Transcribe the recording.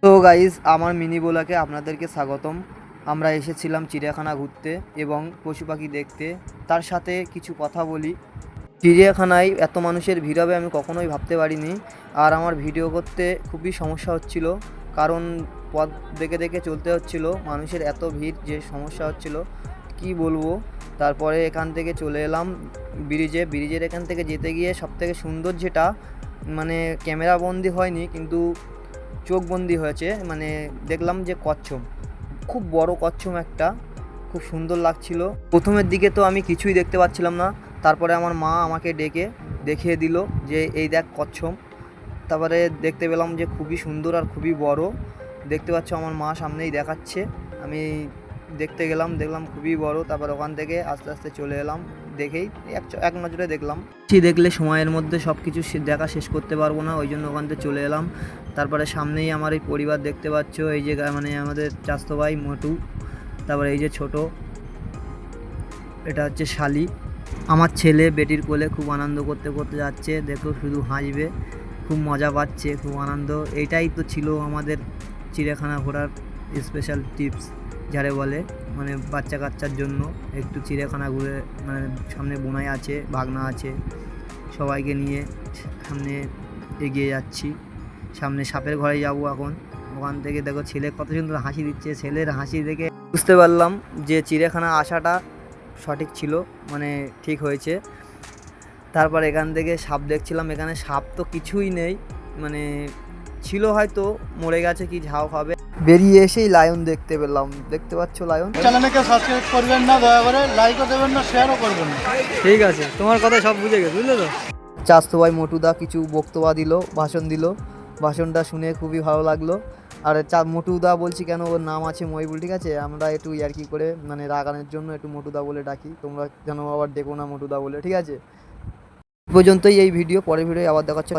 তো গাইস, আমার মিনি ব্লগে আপনাদেরকে স্বাগতম। আমরা এসেছিলাম চিড়িয়াখানা ঘুরতে এবং পশু পাখি দেখতে, তার সাথে কিছু কথা বলি। চিড়িয়াখানায় এত মানুষের ভিড় হবে আমি কখনোই ভাবতে পারিনি। আর আমার ভিডিও করতে খুবই সমস্যা হচ্ছিল, কারণ পথ দেখে দেখে চলতে হচ্ছিল, মানুষের এত ভিড় যে সমস্যা হচ্ছিল কি বলবো। তারপরে এখান থেকে চলে এলাম ব্রিজের এখান থেকে যেতে গিয়ে সবথেকে সুন্দর যেটা, মানে ক্যামেরা বন্দি হয়নি কিন্তু চোখবন্দি হয়েছে, মানে দেখলাম যে কচ্ছপ, খুব বড় কচ্ছপ একটা, খুব সুন্দর লাগছিল। প্রথমের দিকে তো আমি কিছুই দেখতে পাচ্ছিলাম না, তারপরে আমার মা আমাকে ডেকে দেখিয়ে দিল যে এই দেখ কচ্ছপ। তারপরে দেখতে পেলাম যে খুবই সুন্দর আর খুবই বড়। দেখতে পাচ্ছ আমার মা সামনেই দেখাচ্ছে, আমি দেখতে গেলাম, দেখলাম খুবই বড়। তারপর ওখান থেকে আস্তে আস্তে চলে এলাম, দেখেই এক নজরে দেখলাম। দেখলে সময়ের মধ্যে সব কিছু দেখা শেষ করতে পারবো না, ওই জন্য ওখান থেকে চলে এলাম। তারপরে সামনেই আমার এই পরিবার দেখতে পাচ্ছ, এই যে মানে আমাদের চাচাতো ভাই মোটু, তারপরে এই যে ছোট, এটা হচ্ছে শালি। আমার ছেলে বেটির কোলে খুব আনন্দ করতে করতে যাচ্ছে, দেখো শুধু হাসবে, খুব মজা পাচ্ছে, খুব আনন্দ। এইটাই তো ছিল আমাদের চিড়িয়াখানা ঘোরার স্পেশাল টিপস যারে বলে, মানে বাচ্চা কাচ্চার জন্য একটু চিড়িয়াখানা ঘুরে, মানে সামনে বোনাই আছে, ভাগনা আছে, সবাইকে নিয়ে সামনে এগিয়ে যাচ্ছি। সামনে সাপের ঘরে যাব এখন। ওখান থেকে দেখো ছেলে কত সুন্দর হাসি দিচ্ছে, ছেলের হাসি দেখে বুঝতে পারলাম যে চিড়িয়াখানা আসাটা সঠিক ছিল, মানে ঠিক হয়েছে। তারপর এখান থেকে সাপ দেখছিলাম, এখানে সাপ তো কিছুই নেই, মানে ছিল হয়তো মরে গেছে কি ঝাও খাবে। বেরিয়ে এসেই লায়ন দেখতে পেলাম, দেখতে পাচ্ছ লায়ন। চ্যানেলকে সাবস্ক্রাইব করবেন না, দয়া করে লাইকও দেবেন না, শেয়ারও করবেন না। ঠিক আছে, তোমার কথা সব বুঝে গেছে, বুঝলে তো। চাস্তো ভাই মোটুদা কিছু বক্তব্য দিল, ভাষণ দিল, ভাষণটা শুনে খুবই ভালো লাগলো। আর মোটুদা বলছি কেন, ওর নাম আছে মহিবুল, ঠিক আছে, আমরা একটু ইয়ার্কি করে মানে রাগানোর জন্য একটু মোটুদা বলে ডাকি, তোমরা যেন আবার ডেকো না মোটুদা বলে, ঠিক আছে। পর্যন্তই এই ভিডিও, পরের ভিডিও আবার দেখা হচ্ছে।